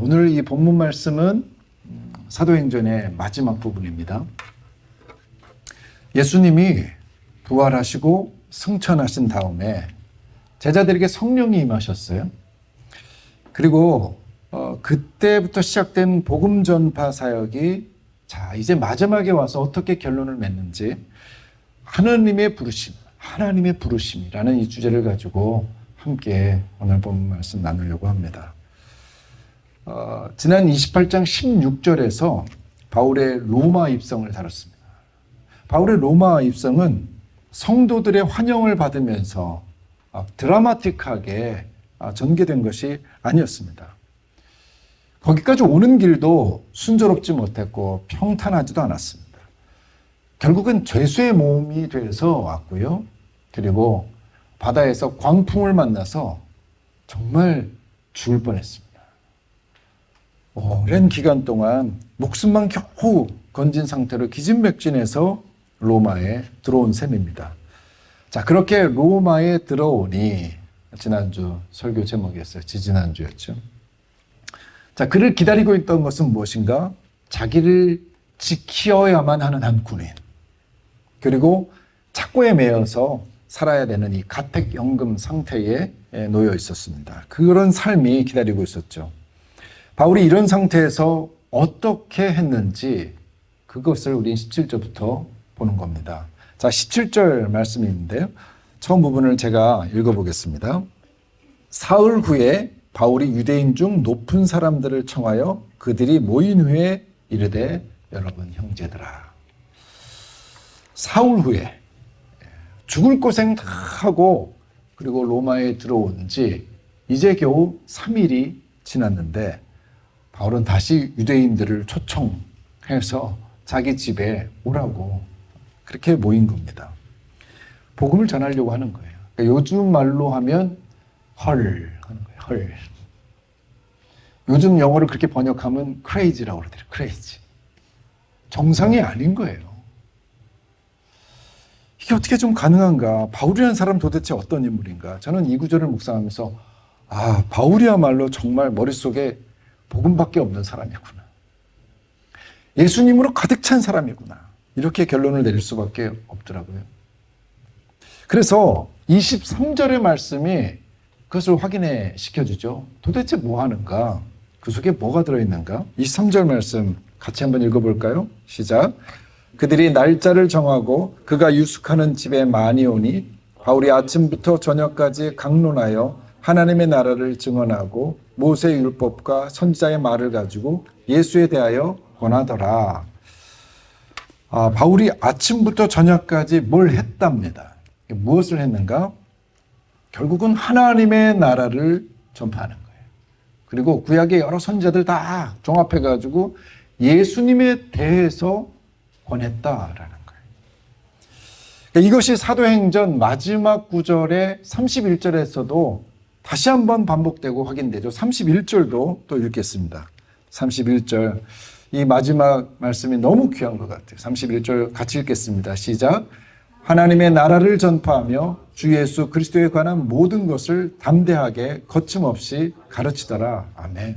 오늘 이 본문 말씀은 사도행전의 마지막 부분입니다. 예수님이 부활하시고 승천하신 다음에 제자들에게 성령이 임하셨어요. 그리고 그때부터 시작된 복음 전파 사역이 이제 마지막에 와서 어떻게 결론을 맺는지 하나님의 부르심이라는 이 주제를 가지고 함께 오늘 본문 말씀 나누려고 합니다. 지난 28장 16절에서 바울의 로마 입성을 다뤘습니다. 바울의 로마 입성은 성도들의 환영을 받으면서 드라마틱하게 전개된 것이 아니었습니다. 거기까지 오는 길도 순조롭지 못했고 평탄하지도 않았습니다. 결국은 죄수의 몸이 돼서 왔고요. 그리고 바다에서 광풍을 만나서 정말 죽을 뻔했습니다. 오랜 기간 동안 목숨만 겨우 건진 상태로 기진맥진해서 로마에 들어온 셈입니다. 그렇게 로마에 들어오니 지난주 설교 제목이었어요. 지지난주였죠. 그를 기다리고 있던 것은 무엇인가? 자기를 지키어야만 하는 한 군인, 그리고 착고에 매여서 살아야 되는 이 가택연금 상태에 놓여 있었습니다. 그런 삶이 기다리고 있었죠. 바울이 이런 상태에서 어떻게 했는지 그것을 우리 17절부터 보는 겁니다. 17절 말씀인데요. 처음 부분을 제가 읽어보겠습니다. 사흘 후에 바울이 유대인 중 높은 사람들을 청하여 그들이 모인 후에 이르되 여러분 형제들아. 사흘 후에 죽을 고생 다 하고 그리고 로마에 들어온 지 이제 겨우 3일이 지났는데 바울은 다시 유대인들을 초청해서 자기 집에 오라고 그렇게 모인 겁니다. 복음을 전하려고 하는 거예요. 그러니까 요즘 말로 하면 헐 하는 거예요. 헐. 요즘 영어를 그렇게 번역하면 crazy라고 그러더래요. crazy. 정상이 아닌 거예요. 이게 어떻게 좀 가능한가? 바울이라는 사람 도대체 어떤 인물인가? 저는 이 구절을 묵상하면서 바울이야말로 정말 머릿속에 복음밖에 없는 사람이구나. 예수님으로 가득 찬 사람이구나. 이렇게 결론을 내릴 수밖에 없더라고요. 그래서 23절의 말씀이 그것을 확인해 시켜주죠. 도대체 뭐 하는가? 그 속에 뭐가 들어있는가? 23절 말씀 같이 한번 읽어볼까요? 시작. 그들이 날짜를 정하고 그가 유숙하는 집에 많이 오니 바울이 아침부터 저녁까지 강론하여 하나님의 나라를 증언하고 모세의 율법과 선지자의 말을 가지고 예수에 대하여 권하더라. 바울이 아침부터 저녁까지 뭘 했답니다. 무엇을 했는가? 결국은 하나님의 나라를 전파하는 거예요. 그리고 구약의 여러 선지자들 다 종합해가지고 예수님에 대해서 권했다라는 거예요. 이것이 사도행전 마지막 구절의 31절에서도 다시 한번 반복되고 확인되죠. 31절도 또 읽겠습니다. 31절. 이 마지막 말씀이 너무 귀한 것 같아요. 31절 같이 읽겠습니다. 시작. 하나님의 나라를 전파하며 주 예수 그리스도에 관한 모든 것을 담대하게 거침없이 가르치더라. 아멘.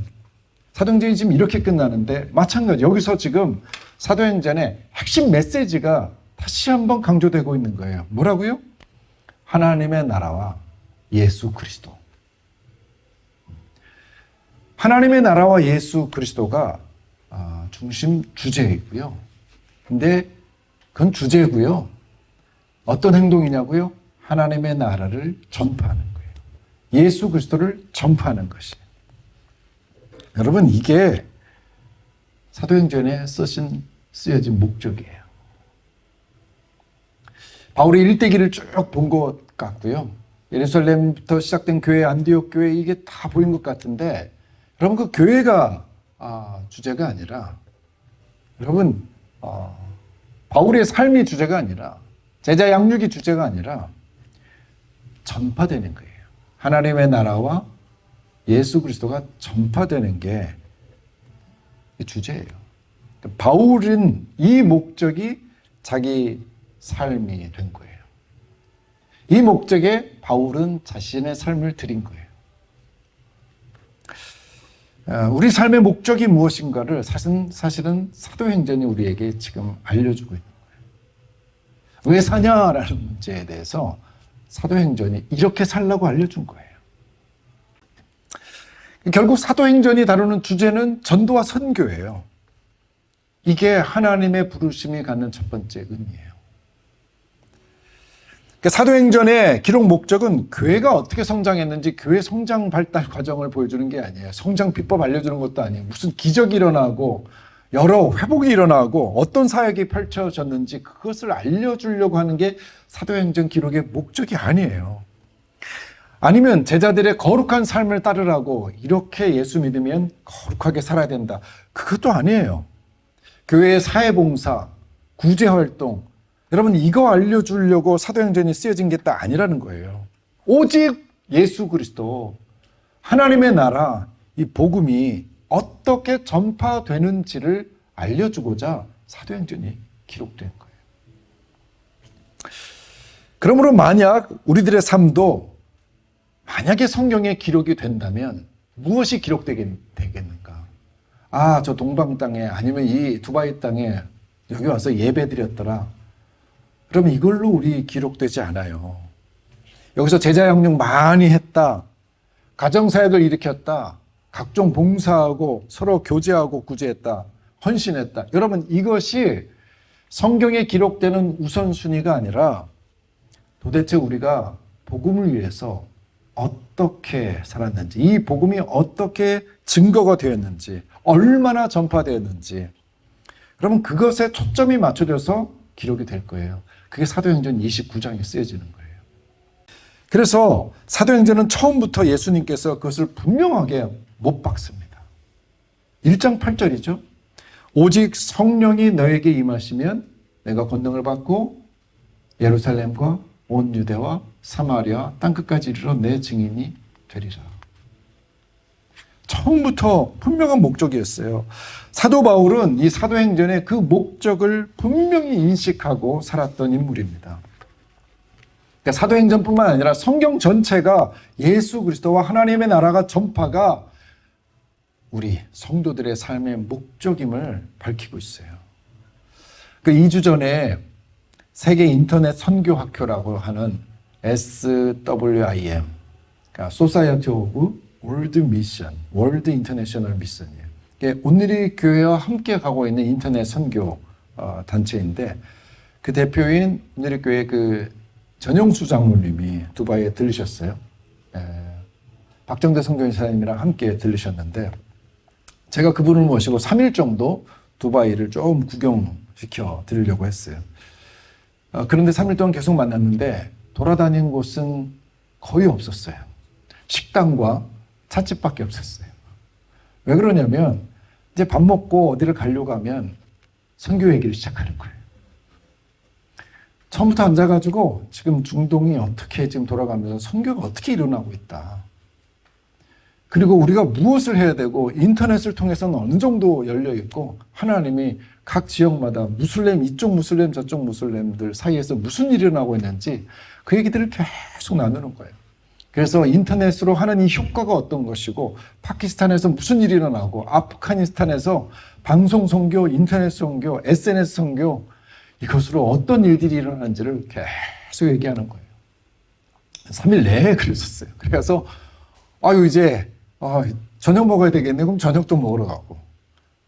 사도행전이 지금 이렇게 끝나는데 마찬가지 여기서 지금 사도행전의 핵심 메시지가 다시 한번 강조되고 있는 거예요. 뭐라고요? 하나님의 나라와 예수 그리스도. 하나님의 나라와 예수 그리스도가 중심 주제이고요. 근데 그건 주제고요. 어떤 행동이냐고요? 하나님의 나라를 전파하는 거예요. 예수 그리스도를 전파하는 것이에요. 여러분, 이게 사도행전에 쓰여진 목적이에요. 바울이 일대기를 쭉 본 것 같고요. 예루살렘부터 시작된 교회, 안디옥 교회, 이게 다 보인 것 같은데, 여러분, 그 교회가 주제가 아니라, 여러분, 바울의 삶이 주제가 아니라, 제자 양육이 주제가 아니라 전파되는 거예요. 하나님의 나라와 예수 그리스도가 전파되는 게 주제예요. 바울은 이 목적이 자기 삶이 된 거예요. 이 목적에 바울은 자신의 삶을 드린 거예요. 우리 삶의 목적이 무엇인가를 사실은 사도행전이 우리에게 지금 알려주고 있는 거예요. 왜 사냐라는 문제에 대해서 사도행전이 이렇게 살라고 알려준 거예요. 결국 사도행전이 다루는 주제는 전도와 선교예요. 이게 하나님의 부르심이 갖는 첫 번째 의미예요. 사도행전의 기록 목적은 교회가 어떻게 성장했는지 교회 성장 발달 과정을 보여주는 게 아니에요. 성장 비법 알려주는 것도 아니에요. 무슨 기적이 일어나고 여러 회복이 일어나고 어떤 사역이 펼쳐졌는지 그것을 알려주려고 하는 게 사도행전 기록의 목적이 아니에요. 아니면 제자들의 거룩한 삶을 따르라고 이렇게 예수 믿으면 거룩하게 살아야 된다. 그것도 아니에요. 교회의 사회봉사, 구제활동, 여러분 이거 알려주려고 사도행전이 쓰여진 게 딱 아니라는 거예요. 오직 예수 그리스도, 하나님의 나라, 이 복음이 어떻게 전파되는지를 알려주고자 사도행전이 기록된 거예요. 그러므로 만약 우리들의 삶도 만약에 성경에 기록이 된다면 무엇이 기록되겠는가? 저 동방 땅에 아니면 이 두바이 땅에 여기 와서 예배 드렸더라. 그러면 이걸로 우리 기록되지 않아요. 여기서 제자 양육 많이 했다. 가정사역을 일으켰다. 각종 봉사하고 서로 교제하고 구제했다. 헌신했다. 여러분 이것이 성경에 기록되는 우선순위가 아니라 도대체 우리가 복음을 위해서 어떻게 살았는지, 이 복음이 어떻게 증거가 되었는지, 얼마나 전파되었는지, 그러면 그것에 초점이 맞춰져서 기록이 될 거예요. 그게 사도행전 29장에 쓰여지는 거예요. 그래서 사도행전은 처음부터 예수님께서 그것을 분명하게 못 박습니다. 1장 8절이죠. 오직 성령이 너에게 임하시면 내가 권능을 받고 예루살렘과 온 유대와 사마리아 땅끝까지 이르러 내 증인이 되리라. 처음부터 분명한 목적이었어요. 사도 바울은 이 사도행전의 그 목적을 분명히 인식하고 살았던 인물입니다. 그러니까 사도행전뿐만 아니라 성경 전체가 예수 그리스도와 하나님의 나라가 전파가 우리 성도들의 삶의 목적임을 밝히고 있어요. 그 2주 전에 세계 인터넷 선교학교라고 하는 SWIM, 그러니까 Society of World Mission, World International Mission이에요. 이게 온누리 교회와 함께 가고 있는 인터넷 선교 단체인데 그 대표인 온누리 교회 그 전영수 장로님이 두바이에 들르셨어요. 박정대 선교사님이랑 함께 들르셨는데 제가 그분을 모시고 3일 정도 두바이를 좀 구경시켜 드리려고 했어요. 그런데 3일 동안 계속 만났는데 돌아다닌 곳은 거의 없었어요. 식당과 찻집밖에 없었어요. 왜 그러냐면 이제 밥 먹고 어디를 가려고 하면 선교 얘기를 시작하는 거예요. 처음부터 앉아가지고 지금 중동이 어떻게 지금 돌아가면서 선교가 어떻게 일어나고 있다. 그리고 우리가 무엇을 해야 되고 인터넷을 통해서는 어느 정도 열려 있고 하나님이 각 지역마다 무슬림, 이쪽 무슬림, 저쪽 무슬림들 사이에서 무슨 일이 일어나고 있는지 그 얘기들을 계속 나누는 거예요. 그래서 인터넷으로 하는 이 효과가 어떤 것이고 파키스탄에서 무슨 일이 일어나고 아프가니스탄에서 방송 선교, 인터넷 선교, SNS 선교 이것으로 어떤 일들이 일어나는지를 계속 얘기하는 거예요. 3일 내에 그랬었어요. 그래서 이제 저녁 먹어야 되겠네. 그럼 저녁도 먹으러 가고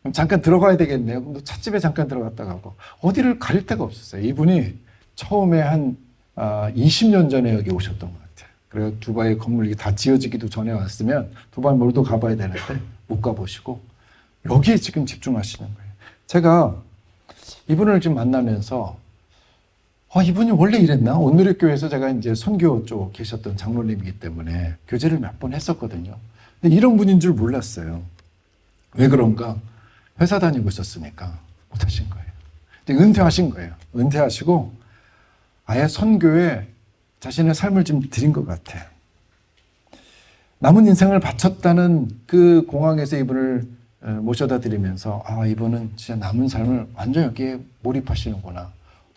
그럼 잠깐 들어가야 되겠네요. 그럼 또 찻집에 잠깐 들어갔다 가고 어디를 가릴 데가 없었어요. 이분이 처음에 한 20년 전에 여기 오셨던 것 같아요. 그래서 두바이 건물이 다 지어지기도 전에 왔으면 두바이 몰도 가봐야 되는데 못 가보시고 여기에 지금 집중하시는 거예요. 제가 이분을 지금 만나면서 이분이 원래 이랬나? 온누리교회에서 제가 이제 선교 쪽 계셨던 장로님이기 때문에 교제를 몇 번 했었거든요. 근데 이런 분인 줄 몰랐어요. 왜 그런가? 회사 다니고 있었으니까 못하신 거예요. 근데 은퇴하신 거예요. 은퇴하시고 아예 선교에 자신의 삶을 좀 드린 것 같아요. 남은 인생을 바쳤다는 그 공항에서 이분을 모셔다 드리면서 이분은 진짜 남은 삶을 완전 여기에 몰입하시는구나.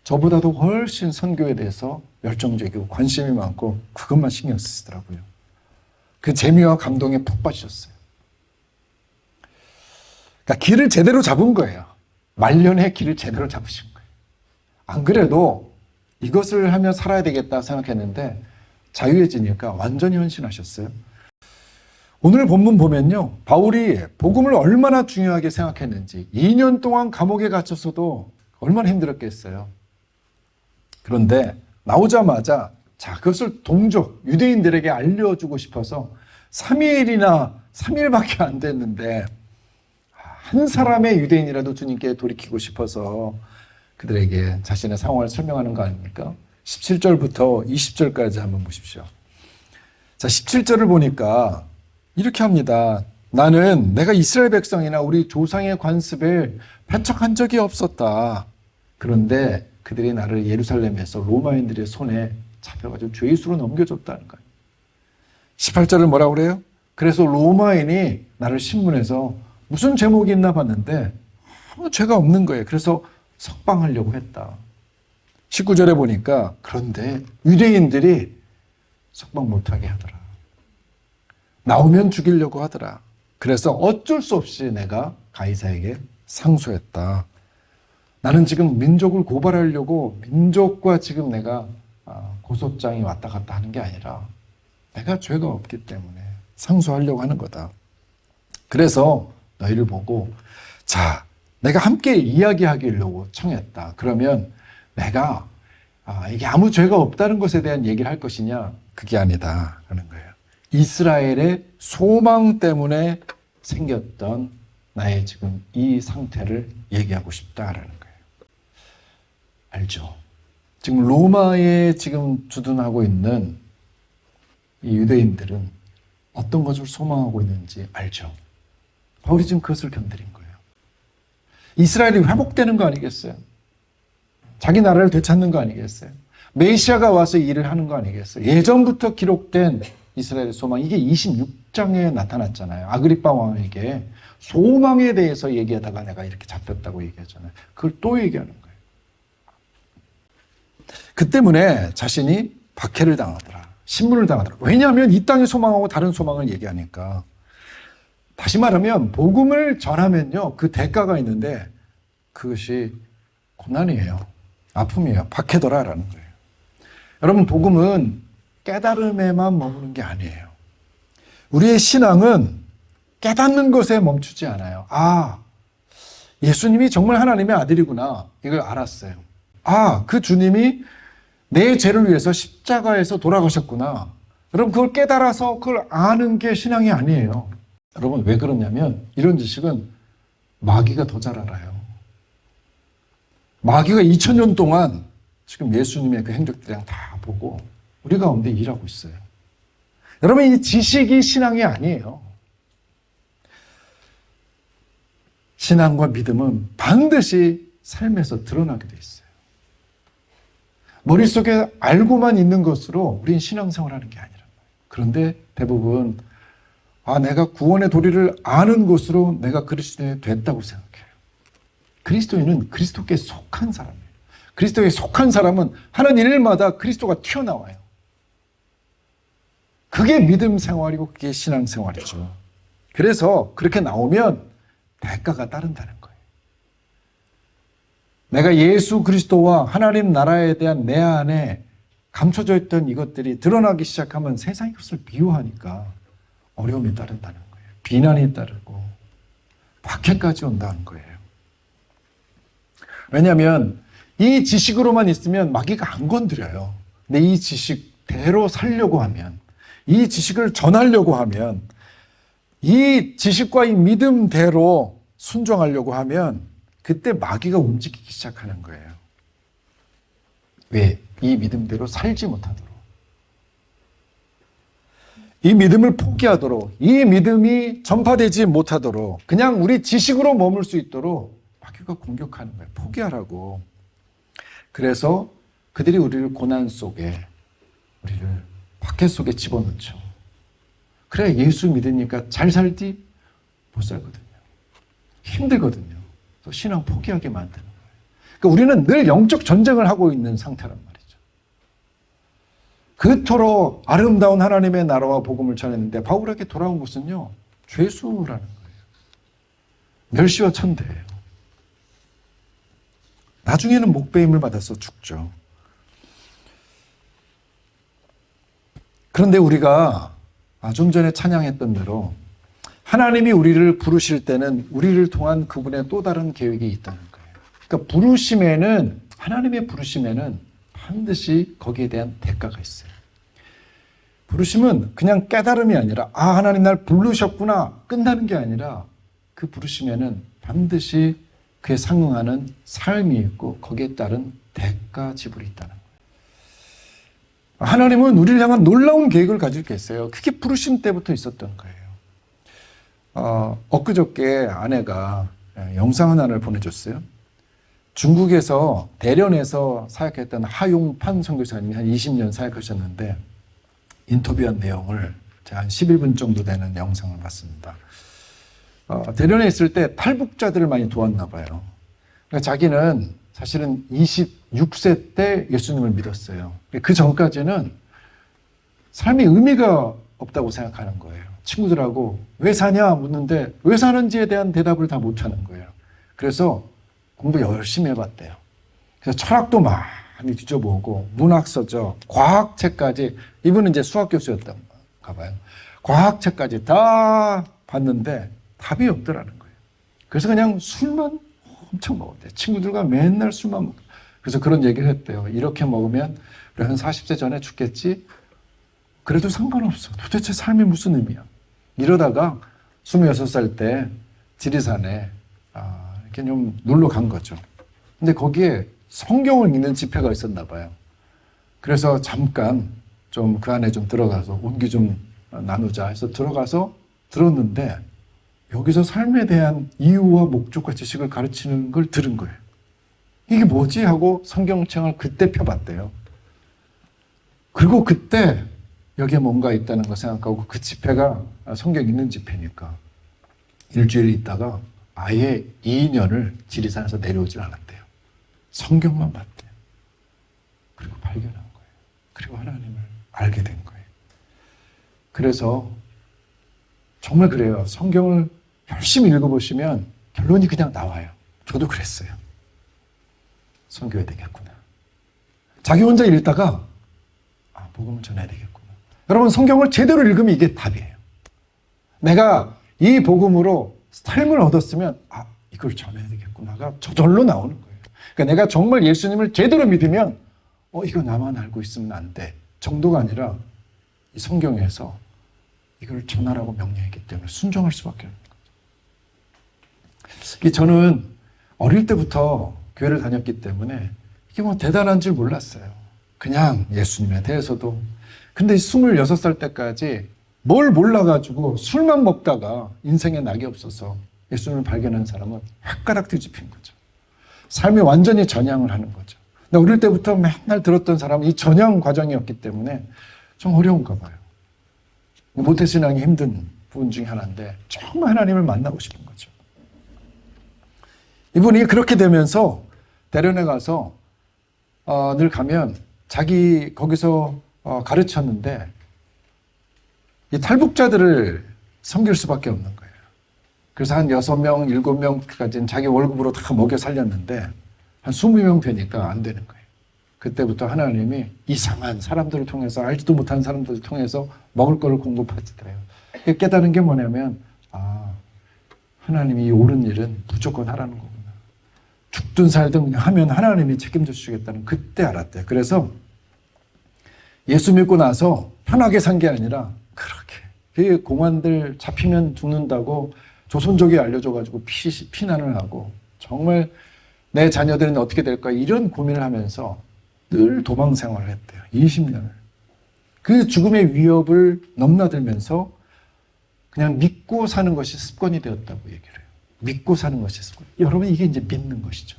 저보다도 훨씬 선교에 대해서 열정적이고 관심이 많고 그것만 신경 쓰시더라고요. 그 재미와 감동에 푹 빠지셨어요. 그러니까 길을 제대로 잡은 거예요. 말년에 길을 제대로 잡으신 거예요. 안 그래도 이것을 하며 살아야 되겠다 생각했는데 자유해지니까 완전히 헌신하셨어요. 오늘 본문 보면요, 바울이 복음을 얼마나 중요하게 생각했는지, 2년 동안 감옥에 갇혔어도 얼마나 힘들었겠어요. 그런데 나오자마자 그것을 동족 유대인들에게 알려주고 싶어서 3일밖에 안 됐는데 한 사람의 유대인이라도 주님께 돌이키고 싶어서 그들에게 자신의 상황을 설명하는 거 아닙니까? 17절부터 20절까지 한번 보십시오. 자, 17절을 보니까 이렇게 합니다. 나는 내가 이스라엘 백성이나 우리 조상의 관습을 배척한 적이 없었다. 그런데 그들이 나를 예루살렘에서 로마인들의 손에 잡혀가지고 죄수로 넘겨줬다는 거예요. 18절을 뭐라고 그래요? 그래서 로마인이 나를 신문해서 무슨 제목이 있나 봤는데 아무 죄가 없는 거예요. 그래서 석방하려고 했다. 19절에 보니까 그런데 유대인들이 석방 못하게 하더라. 나오면 죽이려고 하더라. 그래서 어쩔 수 없이 내가 가이사에게 상소했다. 나는 지금 민족을 고발하려고 민족과 지금 내가 고소장이 왔다 갔다 하는 게 아니라 내가 죄가 없기 때문에 상소하려고 하는 거다. 그래서 너희를 보고 자, 내가 함께 이야기하려고 청했다. 그러면 내가 이게 아무 죄가 없다는 것에 대한 얘기를 할 것이냐? 그게 아니다 라는 거예요. 이스라엘의 소망 때문에 생겼던 나의 지금 이 상태를 얘기하고 싶다라는 거예요. 알죠? 지금 로마에 지금 주둔하고 있는 이 유대인들은 어떤 것을 소망하고 있는지 알죠? 바울이 지금 그것을 견드린 거예요. 이스라엘이 회복되는 거 아니겠어요? 자기 나라를 되찾는 거 아니겠어요? 메시아가 와서 일을 하는 거 아니겠어요? 예전부터 기록된 이스라엘의 소망, 이게 26장에 나타났잖아요. 아그리빠 왕에게 소망에 대해서 얘기하다가 내가 이렇게 잡혔다고 얘기하잖아요. 그걸 또 얘기하는 거예요. 그 때문에 자신이 박해를 당하더라. 신문을 당하더라. 왜냐하면 이 땅의 소망하고 다른 소망을 얘기하니까. 다시 말하면 복음을 전하면요, 그 대가가 있는데 그것이 고난이에요. 아픔이에요. 박해더라라는 거예요. 여러분, 복음은 깨달음에만 머무는 게 아니에요. 우리의 신앙은 깨닫는 것에 멈추지 않아요. 예수님이 정말 하나님의 아들이구나. 이걸 알았어요. 그 주님이 내 죄를 위해서 십자가에서 돌아가셨구나. 여러분, 그걸 깨달아서 그걸 아는 게 신앙이 아니에요. 여러분, 왜 그러냐면 이런 지식은 마귀가 더 잘 알아요. 마귀가 2000년 동안 지금 예수님의 그 행적들이랑 다 보고 우리 가운데 일하고 있어요. 여러분, 이 지식이 신앙이 아니에요. 신앙과 믿음은 반드시 삶에서 드러나게 돼 있어요. 머릿속에 알고만 있는 것으로 우리는 신앙생활을 하는 게 아니란 말이에요. 그런데 대부분 내가 구원의 도리를 아는 것으로 내가 그리스도인이 됐다고 생각해요. 그리스도인은 그리스도께 속한 사람이에요. 그리스도에 속한 사람은 하는 일마다 그리스도가 튀어나와요. 그게 믿음 생활이고 그게 신앙 생활이죠. 그래서 그렇게 나오면 대가가 따른다는 거예요. 내가 예수 그리스도와 하나님 나라에 대한 내 안에 감춰져 있던 이것들이 드러나기 시작하면 세상이 그것을 미워하니까 어려움이 따른다는 거예요. 비난이 따르고 박해까지 온다는 거예요. 왜냐하면 이 지식으로만 있으면 마귀가 안 건드려요. 근데 이 지식대로 살려고 하면, 이 지식을 전하려고 하면, 이 지식과 이 믿음대로 순종하려고 하면 그때 마귀가 움직이기 시작하는 거예요. 왜? 이 믿음대로 살지 못하도록. 이 믿음을 포기하도록, 이 믿음이 전파되지 못하도록, 그냥 우리 지식으로 머물 수 있도록 마귀가 공격하는 거예요. 포기하라고. 그래서 그들이 우리를 고난 속에, 우리를 박해 속에 집어넣죠. 그래, 예수 믿으니까 잘 살지? 못 살거든요. 힘들거든요. 그래서 신앙 포기하게 만드는 거예요. 그러니까 우리는 늘 영적 전쟁을 하고 있는 상태란 말이죠. 그토록 아름다운 하나님의 나라와 복음을 전했는데 바울에게 돌아온 것은요, 죄수라는 거예요. 멸시와 천대예요. 나중에는 목배임을 받아서 죽죠. 그런데 우리가 좀 전에 찬양했던 대로 하나님이 우리를 부르실 때는 우리를 통한 그분의 또 다른 계획이 있다는 거예요. 그러니까 부르심에는, 하나님의 부르심에는 반드시 거기에 대한 대가가 있어요. 부르심은 그냥 깨달음이 아니라 하나님 날 부르셨구나 끝나는 게 아니라 그 부르심에는 반드시 그에 상응하는 삶이 있고 거기에 따른 대가 지불이 있다는 거예요. 하나님은 우리를 향한 놀라운 계획을 가지고 계세요. 그게 부르심 때부터 있었던 거예요. 엊그저께 아내가 영상 하나를 보내줬어요. 중국에서 대련에서 사역했던 하용판 선교사님이 한 20년 사역하셨는데 인터뷰한 내용을 제가 한 11분 정도 되는 영상을 봤습니다. 대련에 있을 때 탈북자들을 많이 도왔나 봐요. 그러니까 자기는 사실은 26세 때 예수님을 믿었어요. 그 전까지는 삶의 의미가 없다고 생각하는 거예요. 친구들하고 왜 사냐 묻는데 왜 사는지에 대한 대답을 다 못하는 거예요. 그래서 공부 열심히 해봤대요. 그래서 철학도 많이 뒤져보고 문학서적, 과학책까지, 이분은 이제 수학 교수였던가 봐요. 과학책까지 다 봤는데 답이 없더라는 거예요. 그래서 그냥 술만 엄청 먹었대요. 친구들과 맨날 술만 먹고. 그래서 그런 얘기를 했대요. 이렇게 먹으면 우리 한 40세 전에 죽겠지? 그래도 상관없어. 도대체 삶이 무슨 의미야? 이러다가 26살 때 지리산에 이렇게 좀 놀러 간 거죠. 근데 거기에 성경을 읽는 집회가 있었나 봐요. 그래서 잠깐 좀 그 안에 좀 들어가서 온기 좀 나누자 해서 들어가서 들었는데 여기서 삶에 대한 이유와 목적과 지식을 가르치는 걸 들은 거예요. 이게 뭐지? 하고 성경책을 그때 펴봤대요. 그리고 그때 여기에 뭔가 있다는 거 생각하고 그 집회가 성경 읽는 집회니까 일주일 있다가 아예 2년을 지리산에서 내려오질 않았대요. 성경만 봤대요. 그리고 발견한 거예요. 그리고 하나님을 알게 된 거예요. 그래서 정말 그래요. 성경을 열심히 읽어보시면 결론이 그냥 나와요. 저도 그랬어요. 선교해야 되겠구나. 자기 혼자 읽다가 복음을 전해야 되겠구나. 여러분 성경을 제대로 읽으면 이게 답이에요. 내가 이 복음으로 삶을 얻었으면 이걸 전해야 되겠구나가 저절로 나오는 거예요. 그러니까 내가 정말 예수님을 제대로 믿으면 이거 나만 알고 있으면 안 돼 정도가 아니라 이 성경에서 이걸 전하라고 명령했기 때문에 순종할 수밖에 없는 거죠. 저는 어릴 때부터 교회를 다녔기 때문에 이게 뭐 대단한 줄 몰랐어요. 그냥 예수님에 대해서도. 근데 26살 때까지 뭘 몰라가지고 술만 먹다가 인생에 낙이 없어서 예수님을 발견한 사람은 홧가닥 뒤집힌 거죠. 삶이 완전히 전향을 하는 거죠. 근데 어릴 때부터 맨날 들었던 사람은 이 전향 과정이었기 때문에 좀 어려운가 봐요. 모태신앙이 힘든 부분 중에 하나인데 정말 하나님을 만나고 싶은 거죠. 이분이 그렇게 되면서 대련에 가서 늘 가면 자기 거기서 가르쳤는데 이 탈북자들을 섬길 수밖에 없는 거예요. 그래서 한 6명, 7명까지는 자기 월급으로 다 먹여 살렸는데 한 20명 되니까 안 되는 거예요. 그때부터 하나님이 이상한 사람들을 통해서 알지도 못한 사람들을 통해서 먹을 거를 공급하시더래요. 깨달은 게 뭐냐면 하나님이 이 옳은 일은 무조건 하라는 거구나. 죽든 살든 하면 하나님이 책임져 주시겠다는 그때 알았대요. 그래서 예수 믿고 나서 편하게 산 게 아니라 그렇게 그 공안들 잡히면 죽는다고 조선족이 알려줘가지고 피난을 하고 정말 내 자녀들은 어떻게 될까 이런 고민을 하면서 늘 도망 생활을 했대요. 20년을. 그 죽음의 위협을 넘나들면서 그냥 믿고 사는 것이 습관이 되었다고 얘기를 해요. 믿고 사는 것이 습관. 여러분 이게 이제 믿는 것이죠.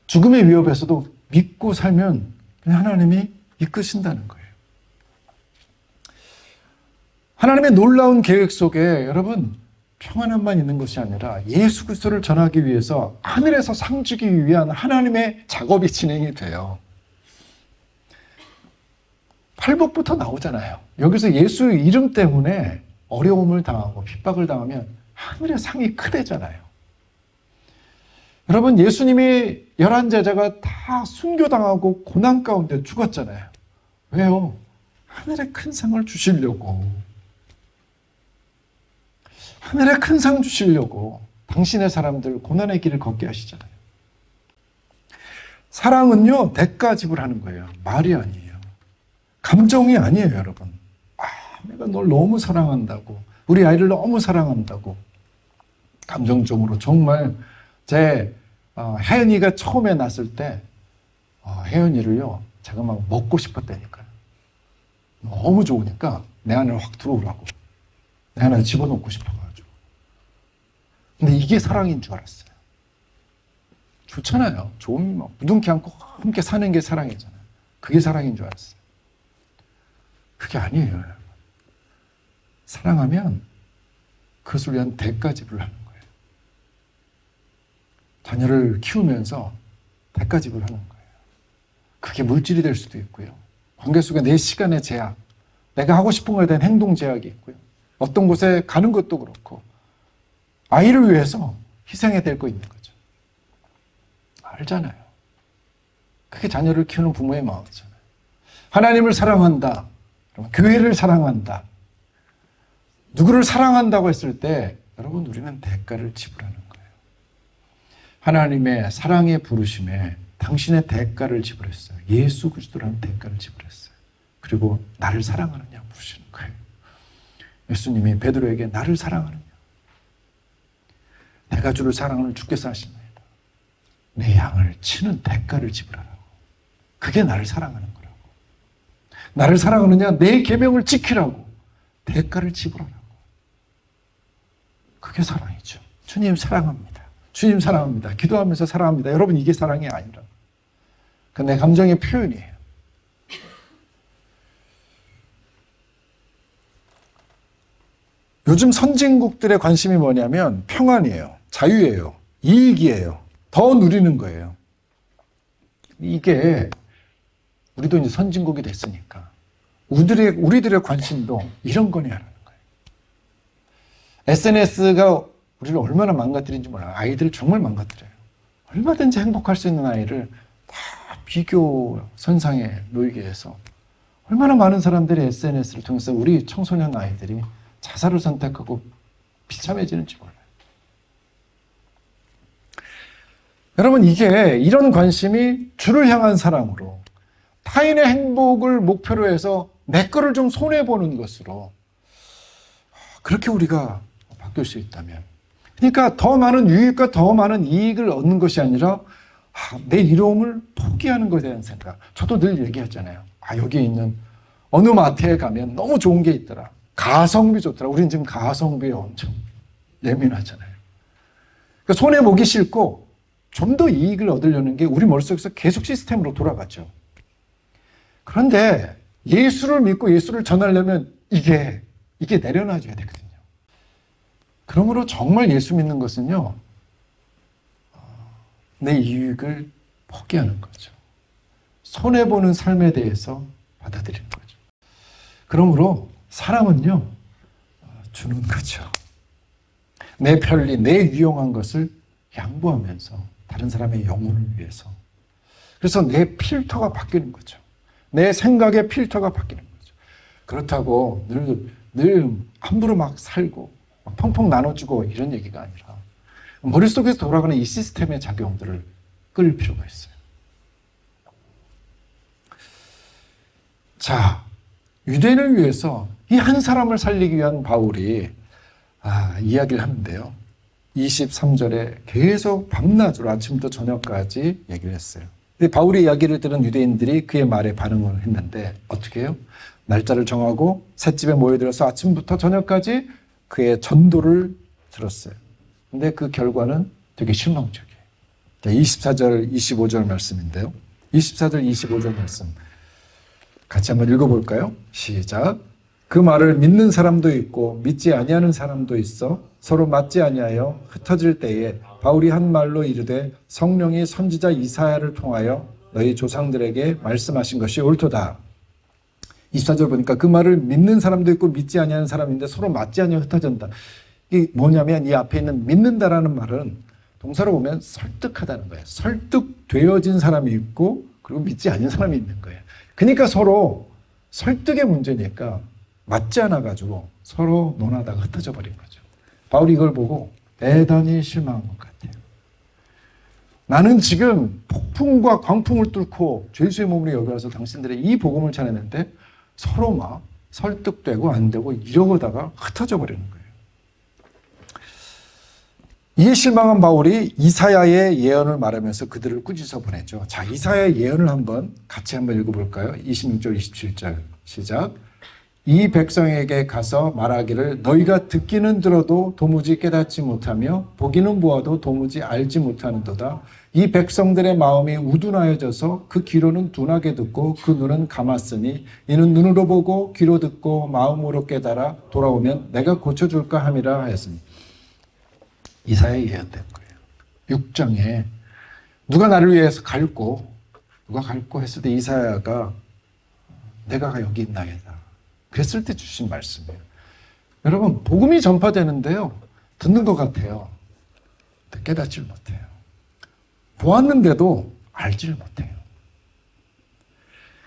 죽음의 위협에서도 믿고 살면 그냥 하나님이 이끄신다는 거예요. 하나님의 놀라운 계획 속에 여러분 평안함만 있는 것이 아니라 예수 그리스도를 전하기 위해서 하늘에서 상 주기 위한 하나님의 작업이 진행이 돼요. 팔복부터 나오잖아요. 여기서 예수 이름 때문에 어려움을 당하고 핍박을 당하면 하늘의 상이 크대잖아요. 여러분, 예수님이 11제자가 다 순교당하고 고난 가운데 죽었잖아요. 왜요? 하늘의 큰 상을 주시려고. 하늘의 큰 상 주시려고 당신의 사람들 고난의 길을 걷게 하시잖아요. 사랑은요, 대가 지불하는 거예요. 말이 아니에요. 감정이 아니에요, 여러분. 내가 널 너무 사랑한다고, 우리 아이를 너무 사랑한다고, 감정적으로 정말 혜연이가 처음에 낳았을 때 혜연이를요, 제가 막 먹고 싶었다니까요. 너무 좋으니까 내 안에 확 들어오라고, 내 안에 집어넣고 싶어가지고. 근데 이게 사랑인 줄 알았어요. 좋잖아요. 좋으면 막 무등키 안고 함께 사는 게 사랑이잖아요. 그게 사랑인 줄 알았어요. 그게 아니에요, 여러분. 사랑하면 그것을 위한 대가 지불하는 거예요. 자녀를 키우면서 대가 지불하는 거예요. 그게 물질이 될 수도 있고요. 관계 속에 내 시간의 제약, 내가 하고 싶은 것에 대한 행동 제약이 있고요. 어떤 곳에 가는 것도 그렇고, 아이를 위해서 희생해야 될 거 있는 거죠. 알잖아요. 그게 자녀를 키우는 부모의 마음이잖아요. 하나님을 사랑한다, 그러면 교회를 사랑한다, 누구를 사랑한다고 했을 때 여러분, 우리는 대가를 지불하는 거예요. 하나님의 사랑의 부르심에 당신의 대가를 지불했어요. 예수 그리스도라는 대가를 지불했어요. 그리고 나를 사랑하느냐 부르시는 거예요. 예수님이 베드로에게 나를 사랑하느냐, 내가 주를 사랑하는 주께서 하십니다. 내 양을 치는 대가를 지불하라고. 그게 나를 사랑하는 거라고. 나를 사랑하느냐, 내 계명을 지키라고 대가를 지불하라고. 그게 사랑이죠. 주님 사랑합니다. 주님 사랑합니다. 기도하면서 사랑합니다. 여러분, 이게 사랑이 아니라 그 내 감정의 표현이에요. 요즘 선진국들의 관심이 뭐냐면 평안이에요. 자유예요. 이익이에요. 더 누리는 거예요. 이게 우리도 이제 선진국이 됐으니까 우리들의 관심도 이런 거냐라는 거예요. SNS가 우리를 얼마나 망가뜨린지 몰라요. 아이들을 정말 망가뜨려요. 얼마든지 행복할 수 있는 아이를 다 비교 선상에 놓이게 해서 얼마나 많은 사람들이 SNS를 통해서 우리 청소년 아이들이 자살을 선택하고 비참해지는지 몰라요. 여러분, 이게 이런 관심이 주를 향한 사랑으로, 타인의 행복을 목표로 해서 내 거를 좀 손해보는 것으로 그렇게 우리가 바뀔 수 있다면, 그러니까 더 많은 유익과 더 많은 이익을 얻는 것이 아니라 내 이로움을 포기하는 것에 대한 생각. 저도 늘 얘기하잖아요. 여기 있는 어느 마트에 가면 너무 좋은 게 있더라. 가성비 좋더라. 우린 지금 가성비에 엄청 예민하잖아요. 그러니까 손해보기 싫고 좀 더 이익을 얻으려는 게 우리 머릿속에서 계속 시스템으로 돌아가죠. 그런데 예수를 믿고 예수를 전하려면 이게 내려놔줘야 되거든요. 그러므로 정말 예수 믿는 것은요, 내 이익을 포기하는 거죠. 손해보는 삶에 대해서 받아들이는 거죠. 그러므로 사랑은요, 주는 거죠. 내 편리, 내 유용한 것을 양보하면서 다른 사람의 영혼을 위해서. 그래서 내 필터가 바뀌는 거죠. 내 생각의 필터가 바뀌는 거죠. 그렇다고 늘 함부로 막 살고 막 펑펑 나눠주고 이런 얘기가 아니라 머릿속에서 돌아가는 이 시스템의 작용들을 끌 필요가 있어요. 자, 유대인을 위해서 이 한 사람을 살리기 위한 바울이 이야기를 하는데요. 23절에 계속 밤낮으로 아침부터 저녁까지 얘기를 했어요. 근데 바울의 이야기를 들은 유대인들이 그의 말에 반응을 했는데 어떻게 해요? 날짜를 정하고 셋집에 모여들어서 아침부터 저녁까지 그의 전도를 들었어요. 근데 그 결과는 되게 실망적이에요. 24절, 25절 말씀인데요. 24절, 25절 말씀 같이 한번 읽어볼까요? 시작. 그 말을 믿는 사람도 있고 믿지 아니하는 사람도 있어 서로 맞지 아니하여 흩어질 때에 바울이 한 말로 이르되 성령이 선지자 이사야를 통하여 너희 조상들에게 말씀하신 것이 옳도다. 24절 보니까 그 말을 믿는 사람도 있고 믿지 아니하는 사람인데 서로 맞지 아니하여 흩어진다. 이게 뭐냐면 이 앞에 있는 믿는다라는 말은 동사로 보면 설득하다는 거예요. 설득되어진 사람이 있고 그리고 믿지 않는 사람이 있는 거예요. 그러니까 서로 설득의 문제니까 맞지 않아가지고 서로 논하다가 흩어져 버린 거죠. 바울이 이걸 보고 대단히 실망한 것 같아요. 나는 지금 폭풍과 광풍을 뚫고 죄수의 몸으로 여기 와서 당신들의 이 복음을 전했는데 서로 막 설득되고 안 되고 이러다가 흩어져 버리는 거예요. 이에 실망한 바울이 이사야의 예언을 말하면서 그들을 꾸짖어 보냈죠. 자, 이사야의 예언을 같이 한번 읽어볼까요? 26절, 27절 시작. 이 백성에게 가서 말하기를 너희가 듣기는 들어도 도무지 깨닫지 못하며 보기는 보아도 도무지 알지 못하는도다. 이 백성들의 마음이 우둔하여져서 그 귀로는 둔하게 듣고 그 눈은 감았으니 이는 눈으로 보고 귀로 듣고 마음으로 깨달아 돌아오면 내가 고쳐줄까 함이라 하였습니다. 이사야의 예언된 거예요. 6장에 누가 나를 위해서 갈고 누가 갈고 했을 때 이사야가 내가 여기 있나이다. 그랬을 때 주신 말씀이에요. 여러분 복음이 전파되는데요. 듣는 것 같아요. 깨닫질 못해요. 보았는데도 알지를 못해요.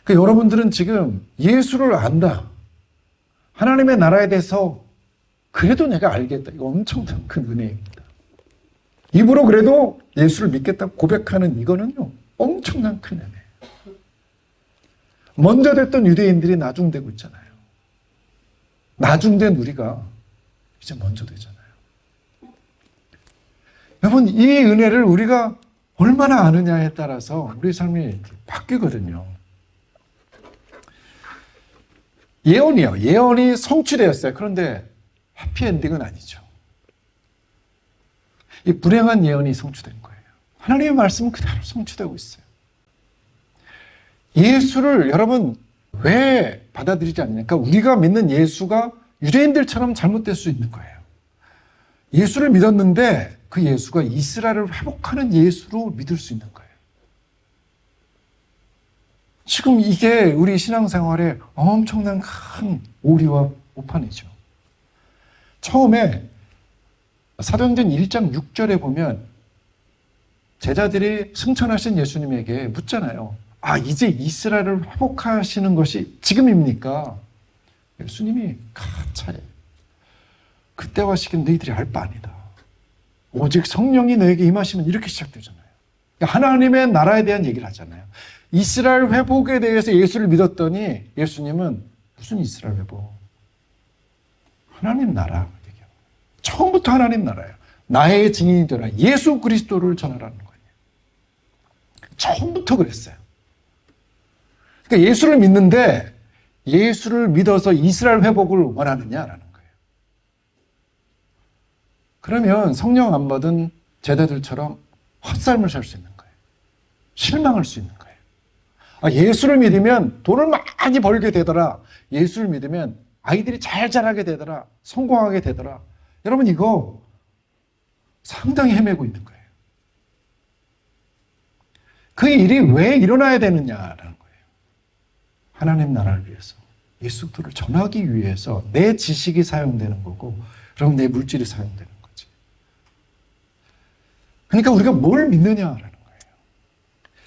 그러니까 여러분들은 지금 예수를 안다. 하나님의 나라에 대해서 그래도 내가 알겠다. 이거 엄청난 큰 은혜입니다. 입으로 그래도 예수를 믿겠다고 고백하는 이거는요. 엄청난 큰 은혜예요. 먼저 됐던 유대인들이 나중되고 있잖아요. 나중된 우리가 이제 먼저 되잖아요. 여러분 이 은혜를 우리가 얼마나 아느냐에 따라서 우리 삶이 바뀌거든요. 예언이요. 예언이 성취되었어요. 그런데 해피엔딩은 아니죠. 이 불행한 예언이 성취된 거예요. 하나님의 말씀은 그대로 성취되고 있어요. 예수를 여러분 왜 받아들이지 않습니까? 우리가 믿는 예수가 유대인들처럼 잘못될 수 있는 거예요. 예수를 믿었는데 그 예수가 이스라엘을 회복하는 예수로 믿을 수 있는 거예요. 지금 이게 우리 신앙생활에 엄청난 큰 오리와 오판이죠. 처음에 사도행전 1장 6절에 보면 제자들이 승천하신 예수님에게 묻잖아요. 아, 이제 이스라엘을 회복하시는 것이 지금입니까? 예수님이 가차에 그때와 시기는 너희들이 알 바 아니다. 오직 성령이 너에게 임하시면 이렇게 시작되잖아요. 하나님의 나라에 대한 얘기를 하잖아요. 이스라엘 회복에 대해서 예수를 믿었더니 예수님은 무슨 이스라엘 회복? 하나님 나라 얘기합니다. 처음부터 하나님 나라예요. 나의 증인이 되라. 예수 그리스도를 전하라는 거예요. 처음부터 그랬어요. 그러니까 예수를 믿는데 예수를 믿어서 이스라엘 회복을 원하느냐라는 거예요. 그러면 성령 안 받은 제자들처럼 헛살을 살 수 있는 거예요. 실망할 수 있는 거예요. 아, 예수를 믿으면 돈을 많이 벌게 되더라. 예수를 믿으면 아이들이 잘 자라게 되더라. 성공하게 되더라. 여러분 이거 상당히 헤매고 있는 거예요. 그 일이 왜 일어나야 되느냐라는 거예요. 하나님 나라를 위해서 예수 그리스도를 전하기 위해서 내 지식이 사용되는 거고 그럼 내 물질이 사용되는 거지. 그러니까 우리가 뭘 믿느냐라는 거예요.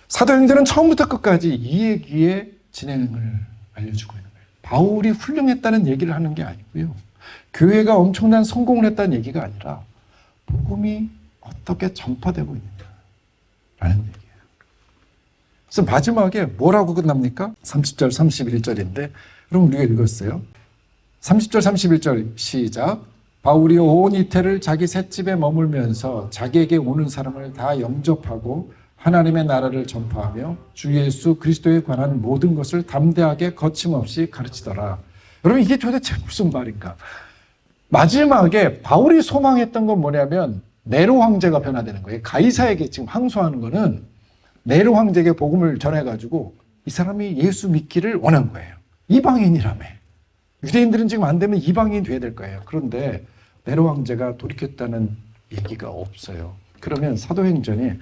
사도행전은 처음부터 끝까지 이 얘기의 진행을 알려주고 있는 거예요. 바울이 훌륭했다는 얘기를 하는 게 아니고요. 교회가 엄청난 성공을 했다는 얘기가 아니라 복음이 어떻게 전파되고 있느냐라는 얘기예요. 그래서 마지막에 뭐라고 끝납니까? 30절, 31절인데 그럼 우리가 읽었어요. 30절, 31절 시작. 바울이 온 이태를 자기 셋집에 머물면서 자기에게 오는 사람을 다 영접하고 하나님의 나라를 전파하며 주 예수 그리스도에 관한 모든 것을 담대하게 거침없이 가르치더라. 여러분 이게 도대체 무슨 말인가? 마지막에 바울이 소망했던 건 뭐냐면 네로 황제가 변화되는 거예요. 가이사에게 지금 항소하는 거는 네로 황제에게 복음을 전해가지고 이 사람이 예수 믿기를 원한 거예요. 이방인이라며. 유대인들은 지금 안 되면 이방인이 돼야 될 거예요. 그런데 네로 황제가 돌이켰다는 얘기가 없어요. 그러면 사도행전이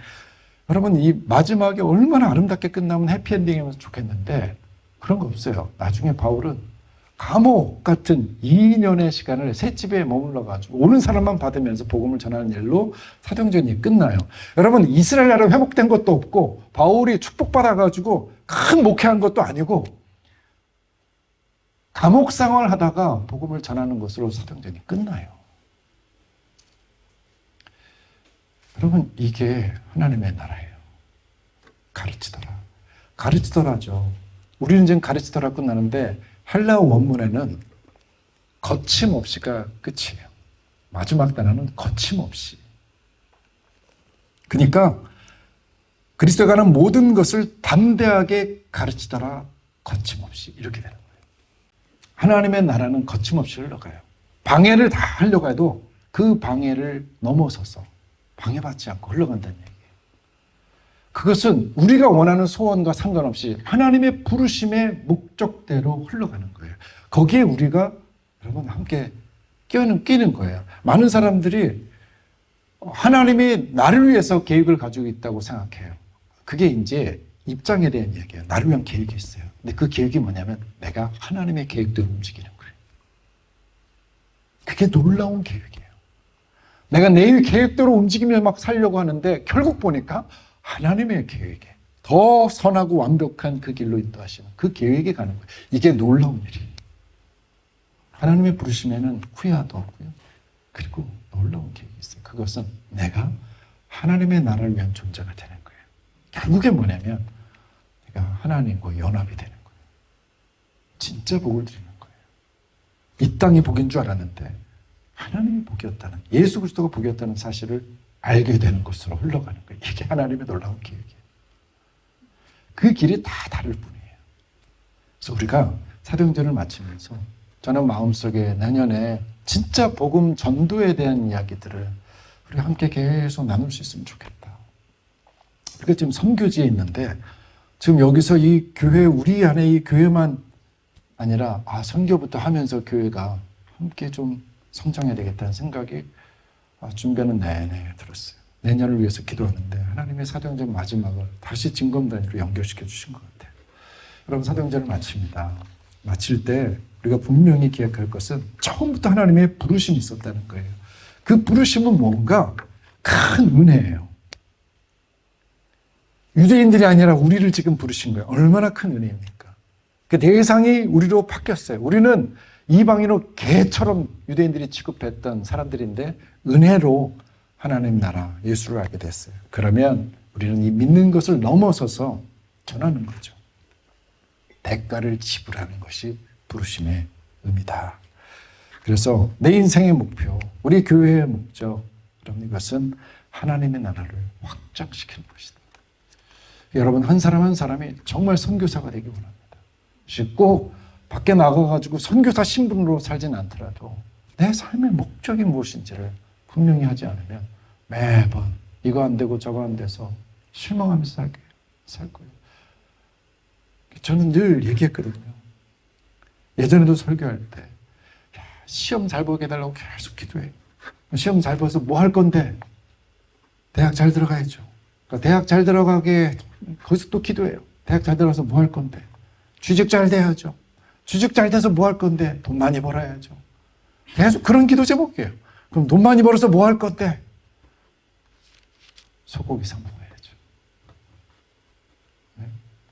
여러분 이 마지막에 얼마나 아름답게 끝나면 해피엔딩이면 좋겠는데 그런 거 없어요. 나중에 바울은 감옥 같은 2년의 시간을 셋집에 머물러 가지고 오는 사람만 받으면서 복음을 전하는 일로 사도행전이 끝나요. 여러분, 이스라엘 나라 회복된 것도 없고 바울이 축복받아 가지고 큰 목회한 것도 아니고 감옥 생활을 하다가 복음을 전하는 것으로 사도행전이 끝나요. 여러분, 이게 하나님의 나라예요. 가르치더라죠. 우리는 지금 가르치더라 끝나는데 헬라어 원문에는 거침없이가 끝이에요. 마지막 단어는 거침없이. 그러니까 그리스도에 관한 모든 것을 담대하게 가르치더라 거침없이, 이렇게 되는 거예요. 하나님의 나라는 거침없이 흘러가요. 방해를 다 하려고 해도 그 방해를 넘어서서 방해받지 않고 흘러간다는 얘기예요. 그것은 우리가 원하는 소원과 상관없이 하나님의 부르심의 목적대로 흘러가는 거예요. 거기에 우리가 여러분 함께 끼는 거예요. 많은 사람들이 하나님이 나를 위해서 계획을 가지고 있다고 생각해요. 그게 이제 입장에 대한 얘기예요. 나를 위한 계획이 있어요. 근데 그 계획이 뭐냐면 내가 하나님의 계획대로 움직이는 거예요. 그게 놀라운 계획이에요. 내가 내 계획대로 움직이며 막 살려고 하는데 결국 보니까 하나님의 계획에 더 선하고 완벽한 그 길로 인도하시는 그 계획에 가는 거예요. 이게 놀라운 일이에요. 하나님의 부르심에는 후회도 없고요. 그리고 놀라운 계획이 있어요. 그것은 내가 하나님의 나라를 위한 존재가 되는 거예요. 결국에 뭐냐면 내가 하나님과 연합이 되는 거예요. 진짜 복을 드리는 거예요. 이 땅이 복인 줄 알았는데 하나님이 복이었다는, 예수 그리스도가 복이었다는 사실을 알게 되는 것으로 흘러가는 거예요. 이게 하나님의 놀라운 계획이에요. 그 길이 다 다를 뿐이에요. 그래서 우리가 사도행전을 마치면서 저는 마음속에 내년에 진짜 복음 전도에 대한 이야기들을 우리가 함께 계속 나눌 수 있으면 좋겠다. 우리가 지금 선교지에 있는데 지금 여기서 이 교회, 우리 안에 이 교회만 아니라 선교부터 하면서 교회가 함께 좀 성장해야 되겠다는 생각이 준비하는 내내 들었어요. 내년을 위해서 기도하는데 하나님의 사도행전 마지막을 다시 징검다니로 연결시켜 주신 것 같아요. 여러분, 사도행전을 마칩니다. 마칠 때 우리가 분명히 기억할 것은 처음부터 하나님의 부르심이 있었다는 거예요. 그 부르심은 뭔가 큰 은혜예요. 유대인들이 아니라 우리를 지금 부르신 거예요. 얼마나 큰 은혜입니까? 그 대상이 우리로 바뀌었어요. 우리는 이방인으로 개처럼 유대인들이 취급했던 사람들인데 은혜로 하나님 나라 예수를 알게 됐어요. 그러면 우리는 이 믿는 것을 넘어서서 전하는 거죠. 대가를 지불하는 것이 부르심의 의미다. 그래서 내 인생의 목표, 우리 교회의 목적, 그럼 이것은 하나님의 나라를 확장시키는 것이다. 여러분, 한 사람 한 사람이 정말 선교사가 되기 원합니다. 꼭 밖에 나가가지고 선교사 신분으로 살진 않더라도 내 삶의 목적이 무엇인지를 분명히 하지 않으면 매번 이거 안 되고 저거 안 돼서 실망하면서 살 거예요. 저는 늘 얘기했거든요. 예전에도 설교할 때 시험 잘 보게 해달라고 계속 기도해요. 시험 잘 봐서 뭐 할 건데? 대학 잘 들어가야죠. 그러니까 대학 잘 들어가게 거기서 또 기도해요. 대학 잘 들어가서 뭐 할 건데? 취직 잘 돼야죠. 취직 잘 돼서 뭐 할 건데? 돈 많이 벌어야죠. 계속 그런 기도 제목이에요. 그럼 돈 많이 벌어서 뭐 할 건데? 소고기 사 먹어야죠. 네?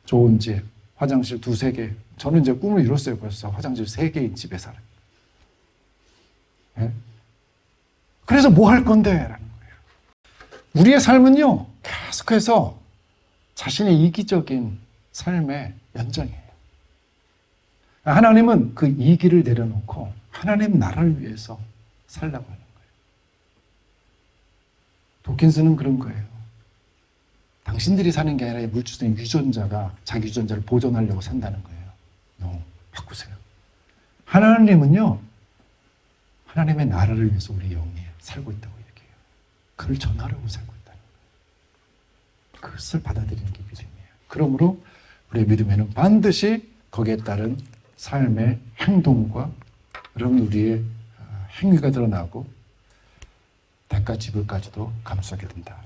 좋은 집, 화장실 2-3개. 저는 이제 꿈을 이뤘어요. 벌써 화장실 3개인 집에 살아요. 네? 그래서 뭐 할 건데? 라는 거예요. 우리의 삶은요, 계속해서 자신의 이기적인 삶의 연장이에요. 하나님은 그 이기를 내려놓고 하나님 나라를 위해서 살라고 하는 거예요. 도킨스는 그런 거예요. 당신들이 사는 게 아니라 물질적인 유전자가 자기 유전자를 보존하려고 산다는 거예요. 바꾸세요. 하나님은요, 하나님의 나라를 위해서 우리 영이 살고 있다고 얘기해요. 그걸 전하려고 살고 있다는 거예요. 그것을 받아들이는 게 믿음이에요. 그러므로 우리의 믿음에는 반드시 거기에 따른 삶의 행동과 여러분 우리의 행위가 드러나고 대가 지불까지도 감수하게 된다.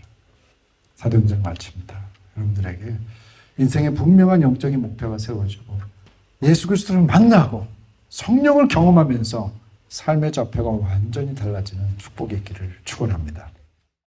사도행전 마칩니다. 여러분들에게 인생의 분명한 영적인 목표가 세워지고 예수 그리스도를 만나고 성령을 경험하면서 삶의 좌표가 완전히 달라지는 축복의 길을 축원합니다.